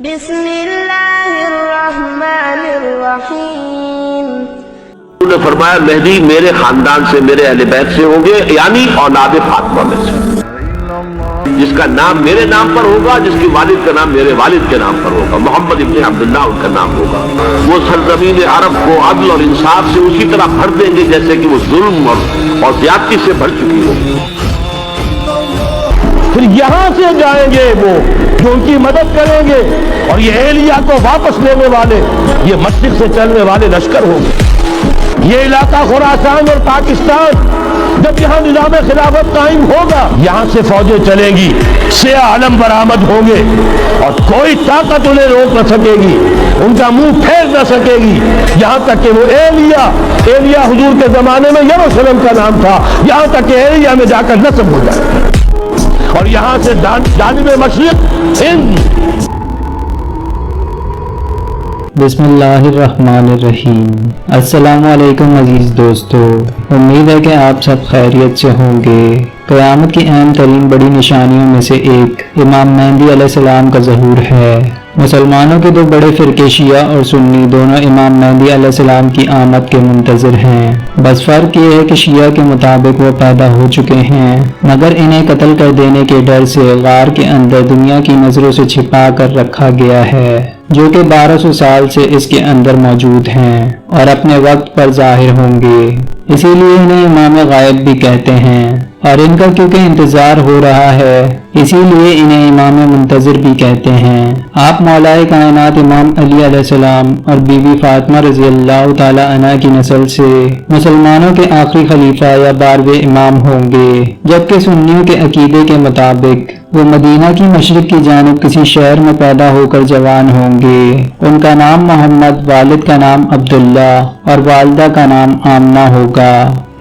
بسم اللہ الرحمن الرحیم۔ انہوں نے فرمایا مہدی میرے خاندان سے، میرے اہل بیت سے ہوں گے، یعنی اولاد فاطمہ میں سے، جس کا نام میرے نام پر ہوگا، جس کی والد کا نام میرے والد کے نام پر ہوگا، محمد ابن عبداللہ ان کا نام ہوگا۔ وہ سرزمین عرب کو عدل اور انصاف سے اسی طرح بھر دیں گے جیسے کہ وہ ظلم اور زیادتی سے بھر چکی ہو۔ پھر یہاں سے جائیں گے وہ جو ان کی مدد کریں گے، اور یہ ایلیا کو واپس لینے والے، یہ مشرق سے چلنے والے لشکر ہوں گے۔ یہ علاقہ خراسان اور پاکستان جب یہاں نظام خلافت قائم ہوگا، یہاں سے فوجیں چلیں گی، سیاہ علم برآمد ہوں گے، اور کوئی طاقت انہیں روک نہ سکے گی، ان کا منہ پھیر نہ سکے گی، یہاں تک کہ وہ ایلیا حضور کے زمانے میں یروشلم کا نام تھا، یہاں تک کہ ایلیا میں جا کر نصب ہو جائے، اور یہاں سے جانب مشرق ہند۔ بسم اللہ الرحمن الرحیم۔ السلام علیکم عزیز دوستو، امید ہے کہ آپ سب خیریت سے ہوں گے۔ قیامت کی اہم ترین بڑی نشانیوں میں سے ایک امام مہدی علیہ السلام کا ظہور ہے۔ مسلمانوں کے دو بڑے فرقے شیعہ اور سنی دونوں امام مہدی علیہ السلام کی آمد کے منتظر ہیں، بس فرق یہ ہے کہ شیعہ کے مطابق وہ پیدا ہو چکے ہیں، مگر انہیں قتل کر دینے کے ڈر سے غار کے اندر دنیا کی نظروں سے چھپا کر رکھا گیا ہے، جو کہ 1200 سال سے اس کے اندر موجود ہیں اور اپنے وقت پر ظاہر ہوں گے، اسی لیے انہیں امام غائب بھی کہتے ہیں، اور ان کا کیونکہ انتظار ہو رہا ہے اسی لیے انہیں امام منتظر بھی کہتے ہیں۔ آپ مولائے کائنات امام علی علیہ السلام اور بی بی فاطمہ رضی اللہ تعالی عنہ کی نسل سے مسلمانوں کے آخری خلیفہ یا 12ویں امام ہوں گے، جبکہ سنیوں کے عقیدے کے مطابق وہ مدینہ کی مشرق کی جانب کسی شہر میں پیدا ہو کر جوان ہوں گے۔ ان کا نام محمد، والد کا نام عبداللہ اور والدہ کا نام آمنہ ہوگا۔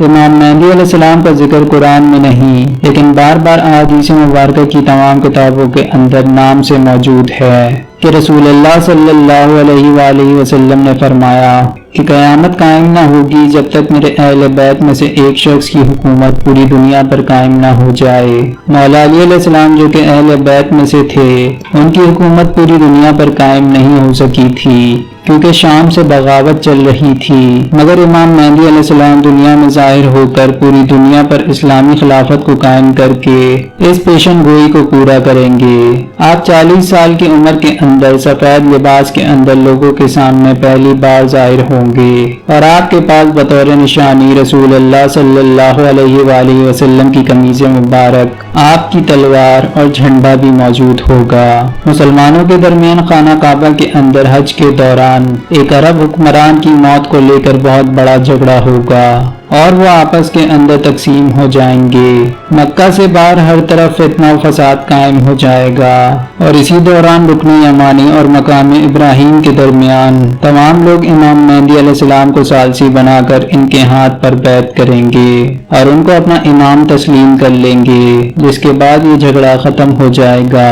امام مہدی علیہ السلام کا ذکر قرآن میں نہیں، لیکن بار بار احادیث مبارکہ کی تمام کتابوں کے اندر نام سے موجود ہے کہ رسول اللہ صلی اللہ علیہ وآلہ وسلم نے فرمایا کہ قیامت قائم نہ ہوگی جب تک میرے اہل بیت میں سے ایک شخص کی حکومت پوری دنیا پر قائم نہ ہو جائے۔ مولا علی علیہ السلام جو کہ اہل بیت میں سے تھے، ان کی حکومت پوری دنیا پر قائم نہیں ہو سکی تھی کیونکہ شام سے بغاوت چل رہی تھی، مگر امام مہدی علیہ السلام دنیا میں ظاہر ہو کر پوری دنیا پر اسلامی خلافت کو قائم کر کے اس پیشن گوئی کو پورا کریں گے۔ آپ 40 سال کی عمر کے اندر سفید لباس کے اندر لوگوں کے سامنے پہلی بار ظاہر ہوں گے، اور آپ کے پاس بطور نشانی رسول اللہ صلی اللہ علیہ وآلہ وسلم کی قمیض مبارک، آپ کی تلوار اور جھنڈا بھی موجود ہوگا۔ مسلمانوں کے درمیان خانہ کعبہ کے اندر حج کے دوران ایک عرب حکمران کی موت کو لے کر بہت بڑا جھگڑا ہوگا، اور وہ آپس کے اندر تقسیم ہو جائیں گے۔ مکہ سے باہر ہر طرف فتنہ و فساد قائم ہو جائے گا، اور اسی دوران رکن یمانی اور مقام ابراہیم کے درمیان تمام لوگ امام مہدی علیہ السلام کو ثالثی بنا کر ان کے ہاتھ پر بیعت کریں گے اور ان کو اپنا امام تسلیم کر لیں گے، جس کے بعد یہ جھگڑا ختم ہو جائے گا۔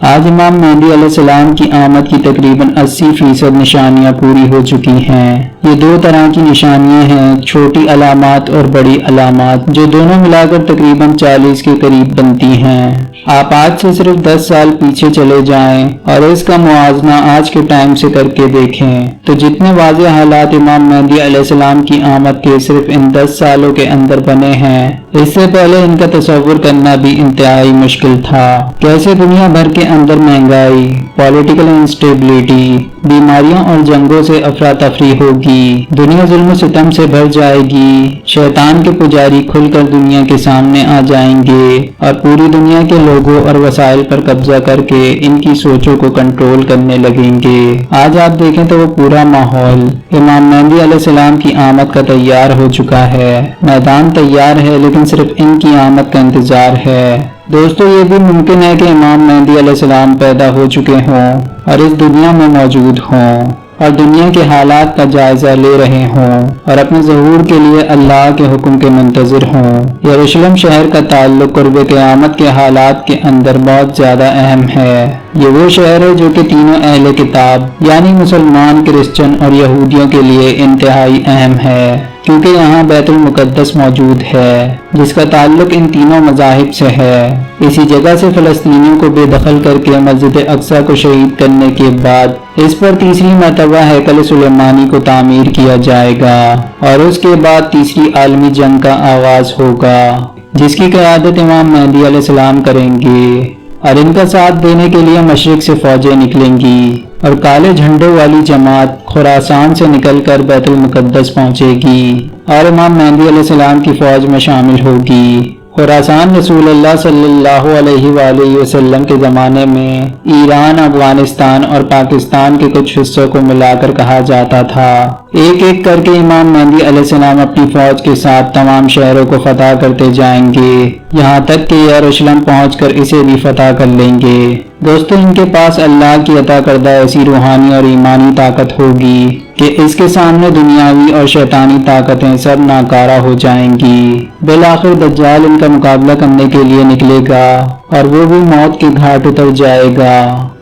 آج امام مہدی علیہ السلام کی آمد کی تقریباً 80% نشانیاں پوری ہو چکی ہیں۔ یہ دو طرح کی نشانیاں ہیں، چھوٹی علامات اور بڑی علامات، جو دونوں ملا کر تقریباً 40 کے قریب بنتی ہیں۔ آپ آج سے صرف 10 سال پیچھے چلے جائیں اور اس کا موازنہ آج کے ٹائم سے کر کے دیکھیں تو جتنے واضح حالات امام مہدی علیہ السلام کی آمد کے صرف ان 10 سالوں کے اندر بنے ہیں، اس سے پہلے ان کا تصور کرنا بھی انتہائی مشکل تھا۔ کیسے دنیا بھر کے اندر مہنگائی، پولیٹیکل انسٹیبلٹی، بیماریوں اور جنگوں سے افراتفری ہوگی، دنیا ظلم و ستم سے بھر جائے گی، شیطان کے پجاری کھل کر دنیا کے سامنے آ جائیں گے اور پوری دنیا کے لوگوں اور وسائل پر قبضہ کر کے ان کی سوچوں کو کنٹرول کرنے لگیں گے۔ آج آپ دیکھیں تو وہ پورا ماحول امام مہدی علیہ السلام کی آمد کا تیار ہو چکا ہے، میدان تیار ہے، لیکن صرف ان کی آمد کا انتظار ہے۔ دوستو، یہ بھی ممکن ہے کہ امام مہدی علیہ السلام پیدا ہو چکے ہوں اور اس دنیا میں موجود ہوں اور دنیا کے حالات کا جائزہ لے رہے ہوں اور اپنے ظہور کے لیے اللہ کے حکم کے منتظر ہوں۔ یروشلم شہر کا تعلق قرب قیامت کے حالات کے اندر بہت زیادہ اہم ہے۔ یہ وہ شہر ہے جو کہ تینوں اہل کتاب یعنی مسلمان، کرسچن اور یہودیوں کے لیے انتہائی اہم ہے، کیونکہ یہاں بیت المقدس موجود ہے جس کا تعلق ان تینوں مذاہب سے ہے۔ اسی جگہ سے فلسطینیوں کو بے دخل کر کے مسجد اقصی کو شہید کرنے کے بعد اس پر تیسری مرتبہ ہیکل سلیمانی کو تعمیر کیا جائے گا، اور اس کے بعد تیسری عالمی جنگ کا آغاز ہوگا جس کی قیادت امام مہدی علیہ السلام کریں گے، اور ان کا ساتھ دینے کے لیے مشرق سے فوجیں نکلیں گی اور کالے جھنڈوں والی جماعت خراسان سے نکل کر بیت المقدس پہنچے گی اور امام مہدی علیہ السلام کی فوج میں شامل ہوگی۔ خراسان رسول اللہ صلی اللہ علیہ وآلہ وسلم کے زمانے میں ایران، افغانستان اور پاکستان کے کچھ حصوں کو ملا کر کہا جاتا تھا۔ ایک ایک کر کے امام مہدی علیہ السلام اپنی فوج کے ساتھ تمام شہروں کو فتح کرتے جائیں گے، یہاں تک کہ یروشلم پہنچ کر اسے بھی فتح کر لیں گے۔ دوستو، ان کے پاس اللہ کی عطا کردہ ایسی روحانی اور ایمانی طاقت ہوگی کہ اس کے سامنے دنیاوی اور شیطانی طاقتیں سب ناکارہ ہو جائیں گی۔ بالآخر دجال ان کا مقابلہ کرنے کے لیے نکلے گا اور وہ بھی موت کے گھاٹ اتر جائے گا۔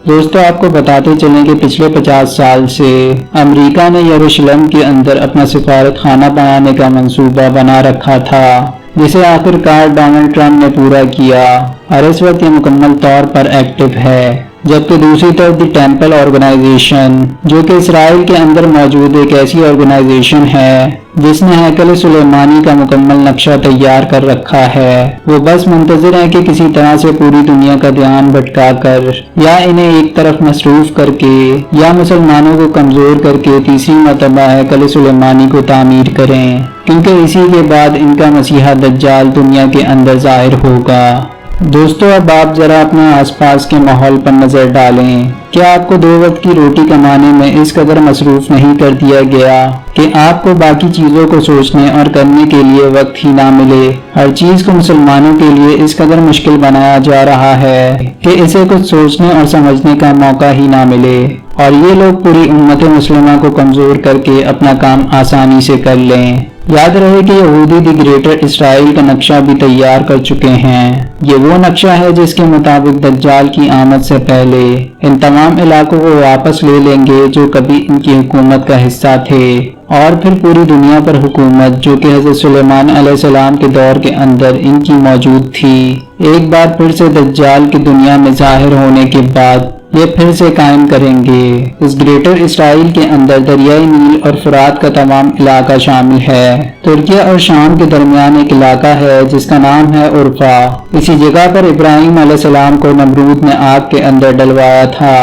دوستو، آپ کو بتاتے چلیں کہ پچھلے 50 سال سے امریکہ نے یروشلم کے اندر اپنا سفارت خانہ بنانے کا منصوبہ بنا رکھا تھا، جسے آخر کار ڈونلڈ ٹرمپ نے پورا کیا، اور اس وقت یہ مکمل طور پر ایکٹیو ہے۔ جبکہ دوسری طرف دی ٹیمپل آرگنائزیشن، جو کہ اسرائیل کے اندر موجود ایک ایسی آرگنائزیشن ہے جس نے ہیکل سلیمانی کا مکمل نقشہ تیار کر رکھا ہے، وہ بس منتظر ہیں کہ کسی طرح سے پوری دنیا کا دھیان بھٹکا کر یا انہیں ایک طرف مصروف کر کے یا مسلمانوں کو کمزور کر کے تیسری مرتبہ ہیکل سلیمانی کو تعمیر کریں، کیونکہ اسی کے بعد ان کا مسیحا دجال دنیا کے اندر ظاہر ہوگا۔ دوستو، اب آپ ذرا اپنے آس پاس کے ماحول پر نظر ڈالیں۔ کیا آپ کو 2 وقت کی روٹی کمانے میں اس قدر مصروف نہیں کر دیا گیا کہ آپ کو باقی چیزوں کو سوچنے اور کرنے کے لیے وقت ہی نہ ملے؟ ہر چیز کو مسلمانوں کے لیے اس قدر مشکل بنایا جا رہا ہے کہ اسے کچھ سوچنے اور سمجھنے کا موقع ہی نہ ملے، اور یہ لوگ پوری امت مسلمہ کو کمزور کر کے اپنا کام آسانی سے کر لیں۔ یاد رہے کہ یہودی دی گریٹر اسرائیل کا نقشہ بھی تیار کر چکے ہیں۔ یہ وہ نقشہ ہے جس کے مطابق دجال کی آمد سے پہلے ان تمام علاقوں کو واپس لے لیں گے جو کبھی ان کی حکومت کا حصہ تھے، اور پھر پوری دنیا پر حکومت جو کہ حضرت سلیمان علیہ السلام کے دور کے اندر ان کی موجود تھی، ایک بار پھر سے دجال کی دنیا میں ظاہر ہونے کے بعد یہ پھر سے قائم کریں گے۔ اس گریٹر اسرائیل کے اندر دریائے نیل اور فرات کا تمام علاقہ شامل ہے۔ ترکیہ اور شام کے درمیان ایک علاقہ ہے جس کا نام ہے عرفہ۔ اسی جگہ پر ابراہیم علیہ السلام کو نمرود نے آگ کے اندر ڈلوایا تھا،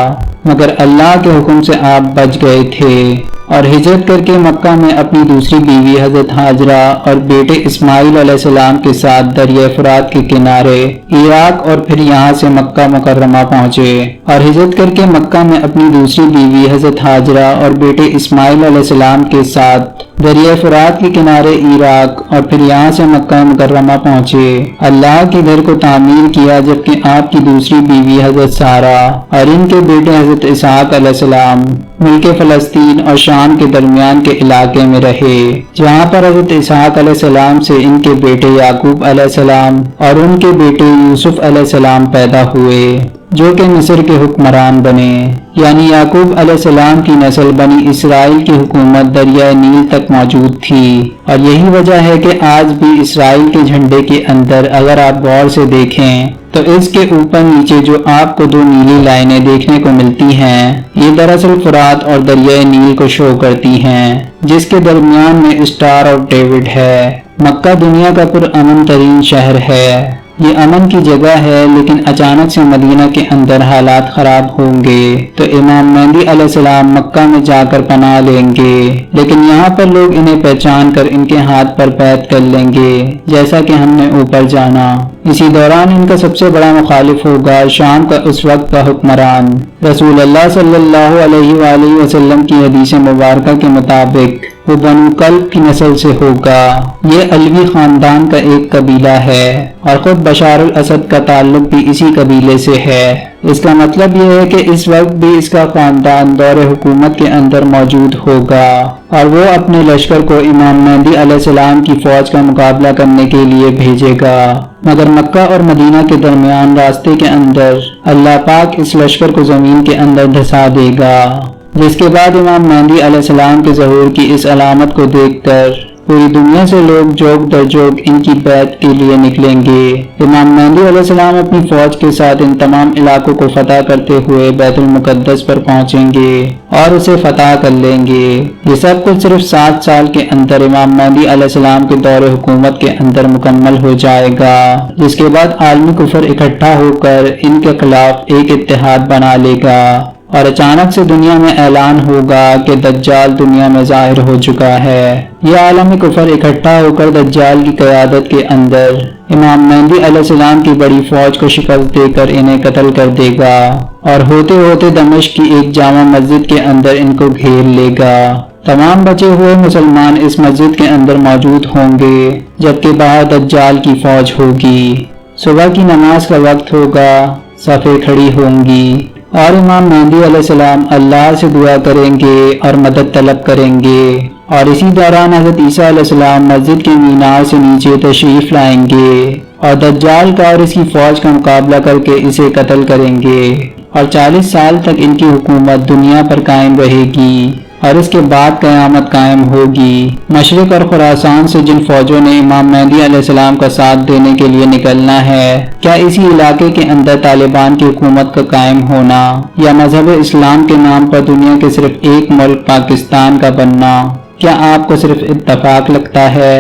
مگر اللہ کے حکم سے آپ بچ گئے تھے اور ہجرت کر کے مکہ میں اپنی دوسری بیوی حضرت ہاجرہ اور بیٹے اسماعیل علیہ السلام کے ساتھ دریائے فرات کے کنارے عراق اور پھر یہاں سے مکہ مکرمہ پہنچے، اور ہجرت کر کے مکہ میں اپنی دوسری بیوی حضرت ہاجرہ اور بیٹے اسماعیل علیہ السلام کے ساتھ دریائے فرات کے کنارے عراق اور پھر یہاں سے مکہ مکرمہ پہنچے۔ اللہ کے گھر کو تعمیر کیا، جبکہ آپ کی دوسری بیوی حضرت سارہ اور ان کے بیٹے حضرت اسحاق علیہ السلام ملک فلسطین اور شام کے درمیان کے علاقے میں رہے، جہاں پر حضرت اسحاق علیہ السلام سے ان کے بیٹے یعقوب علیہ السلام اور ان کے بیٹے یوسف علیہ السلام پیدا ہوئے، جو کہ مصر کے حکمران بنے۔ یعنی یعقوب علیہ السلام کی نسل بنی اسرائیل کی حکومت دریائے نیل تک موجود تھی، اور یہی وجہ ہے کہ آج بھی اسرائیل کے جھنڈے کے اندر اگر آپ غور سے دیکھیں تو اس کے اوپر نیچے جو آپ کو 2 نیلی لائنیں دیکھنے کو ملتی ہیں، یہ دراصل فرات اور دریائے نیل کو شو کرتی ہیں، جس کے درمیان میں اسٹار آف ڈیوڈ ہے۔ مکہ دنیا کا پرامن ترین شہر ہے، یہ امن کی جگہ ہے، لیکن اچانک سے مدینہ کے اندر حالات خراب ہوں گے تو امام مہدی علیہ السلام مکہ میں جا کر پناہ لیں گے، لیکن یہاں پر لوگ انہیں پہچان کر ان کے ہاتھ پر بیعت کر لیں گے، جیسا کہ ہم نے اوپر جانا۔ اسی دوران ان کا سب سے بڑا مخالف ہوگا شام کا اس وقت کا حکمران۔ رسول اللہ صلی اللہ علیہ وآلہ وسلم کی حدیث مبارکہ کے مطابق وہ بنو کلب کی نسل سے ہوگا۔ یہ علوی خاندان کا ایک قبیلہ ہے، اور خود بشار الاسد کا تعلق بھی اسی قبیلے سے ہے۔ اس کا مطلب یہ ہے کہ اس وقت بھی اس کا خاندان دور حکومت کے اندر موجود ہوگا اور وہ اپنے لشکر کو امام مہدی علیہ السلام کی فوج کا مقابلہ کرنے کے لیے بھیجے گا، مگر مکہ اور مدینہ کے درمیان راستے کے اندر اللہ پاک اس لشکر کو زمین کے اندر دھسا دے گا، جس کے بعد امام مہدی علیہ السلام کے ظہور کی اس علامت کو دیکھ کر پوری دنیا سے لوگ جوگ در جوگ ان کی بیعت کے لیے نکلیں گے۔ امام مہدی علیہ السلام اپنی فوج کے ساتھ ان تمام علاقوں کو فتح کرتے ہوئے بیت المقدس پر پہنچیں گے اور اسے فتح کر لیں گے۔ یہ سب کچھ صرف 7 سال کے اندر امام مہدی علیہ السلام کے دور حکومت کے اندر مکمل ہو جائے گا، جس کے بعد عالمی کفر اکٹھا ہو کر ان کے خلاف ایک اتحاد بنا لے گا اور اچانک سے دنیا میں اعلان ہوگا کہ دجال دنیا میں ظاہر ہو چکا ہے۔ یہ عالمی کفر اکٹھا ہو کر دجال کی قیادت کے اندر امام مہدی علیہ السلام کی بڑی فوج کو شکست دے کر انہیں قتل کر دے گا اور ہوتے ہوتے دمشق کی ایک جامع مسجد کے اندر ان کو گھیر لے گا۔ تمام بچے ہوئے مسلمان اس مسجد کے اندر موجود ہوں گے، جبکہ باہر دجال کی فوج ہوگی۔ صبح کی نماز کا وقت ہوگا، صفیں کھڑی ہوں گی اور امام مہدی علیہ السلام اللہ سے دعا کریں گے اور مدد طلب کریں گے، اور اسی دوران حضرت عیسیٰ علیہ السلام مسجد کے مینار سے نیچے تشریف لائیں گے اور دجال کا اور اس کی فوج کا مقابلہ کر کے اسے قتل کریں گے، اور 40 سال تک ان کی حکومت دنیا پر قائم رہے گی اور اس کے بعد قیامت قائم ہوگی۔ مشرق اور خراسان سے جن فوجوں نے امام مہدی علیہ السلام کا ساتھ دینے کے لیے نکلنا ہے، کیا اسی علاقے کے اندر طالبان کی حکومت کا قائم ہونا یا مذہب اسلام کے نام پر دنیا کے صرف ایک ملک پاکستان کا بننا، کیا آپ کو صرف اتفاق لگتا ہے؟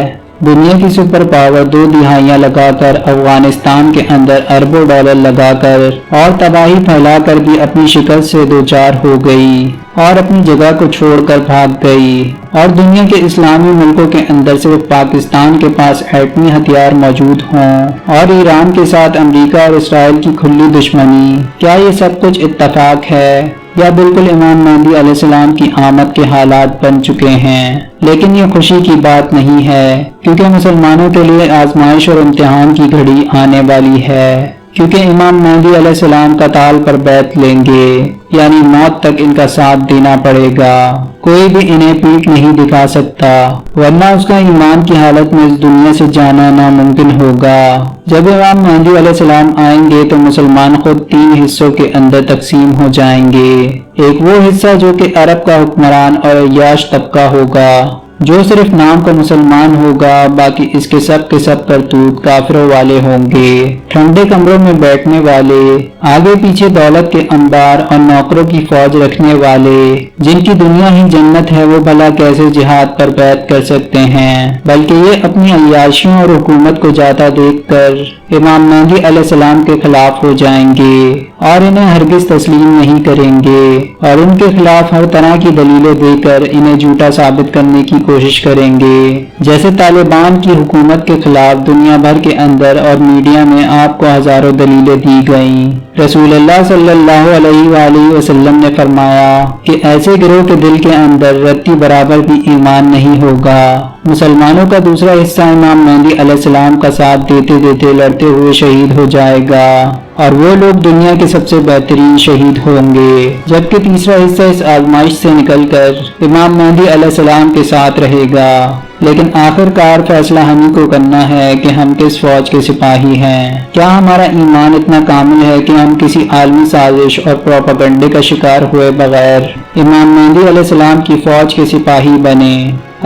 دنیا کی سپر پاور 2 دہائیاں لگا کر افغانستان کے اندر اربوں ڈالر لگا کر اور تباہی پھیلا کر بھی اپنی شکست سے دوچار ہو گئی اور اپنی جگہ کو چھوڑ کر بھاگ گئی، اور دنیا کے اسلامی ملکوں کے اندر صرف پاکستان کے پاس ایٹمی ہتھیار موجود ہوں اور ایران کے ساتھ امریکہ اور اسرائیل کی کھلی دشمنی، کیا یہ سب کچھ اتفاق ہے یا بالکل امام مہدی علیہ السلام کی آمد کے حالات بن چکے ہیں؟ لیکن یہ خوشی کی بات نہیں ہے، کیونکہ مسلمانوں کے لیے آزمائش اور امتحان کی گھڑی آنے والی ہے، کیونکہ امام مہدی علیہ السلام کا تال پر بیعت لیں گے، یعنی موت تک ان کا ساتھ دینا پڑے گا، کوئی بھی انہیں پیٹھ نہیں دکھا سکتا، ورنہ اس کا ایمان کی حالت میں اس دنیا سے جانا ناممکن ہوگا۔ جب امام مہدی علیہ السلام آئیں گے تو مسلمان خود 3 حصوں کے اندر تقسیم ہو جائیں گے۔ ایک وہ حصہ جو کہ عرب کا حکمران اور عیاش طبقہ ہوگا، جو صرف نام کا مسلمان ہوگا، باقی اس کے سب کرتوت کافروں والے ہوں گے، ٹھنڈے کمروں میں بیٹھنے والے، آگے پیچھے دولت کے انبار اور نوکروں کی فوج رکھنے والے، جن کی دنیا ہی جنت ہے، وہ بھلا کیسے جہاد پر بیعت کر سکتے ہیں؟ بلکہ یہ اپنی عیاشیوں اور حکومت کو جاتا دیکھ کر امام مہدی علیہ السلام کے خلاف ہو جائیں گے اور انہیں ہرگز تسلیم نہیں کریں گے، اور ان کے خلاف ہر طرح کی دلیلیں دے کر انہیں جھوٹا ثابت کرنے کی کوشش کریں گے، جیسے طالبان کی حکومت کے خلاف دنیا بھر کے اندر اور میڈیا میں آپ کو ہزاروں دلیلیں دی گئیں۔ رسول اللہ صلی اللہ علیہ وآلہ وسلم نے فرمایا کہ ایسے گروہ کے دل کے اندر رتی برابر بھی ایمان نہیں ہوگا۔ مسلمانوں کا دوسرا حصہ امام مہدی علیہ السلام کا ساتھ دیتے دیتے لڑتے ہوئے شہید ہو جائے گا، اور وہ لوگ دنیا کے سب سے بہترین شہید ہوں گے، جبکہ تیسرا حصہ اس آزمائش سے نکل کر امام مہدی علیہ السلام کے ساتھ رہے گا۔ لیکن آخر کار فیصلہ ہمیں کو کرنا ہے کہ ہم کس فوج کے سپاہی ہیں۔ کیا ہمارا ایمان اتنا کامل ہے کہ ہم کسی عالمی سازش اور پروپیگنڈے کا شکار ہوئے بغیر امام مہدی علیہ السلام کی فوج کے سپاہی بنے؟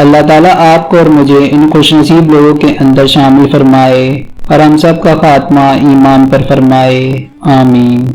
اللہ تعالیٰ آپ کو اور مجھے ان خوش نصیب لوگوں کے اندر شامل فرمائے اور ہم سب کا خاتمہ ایمان پر فرمائے، آمین۔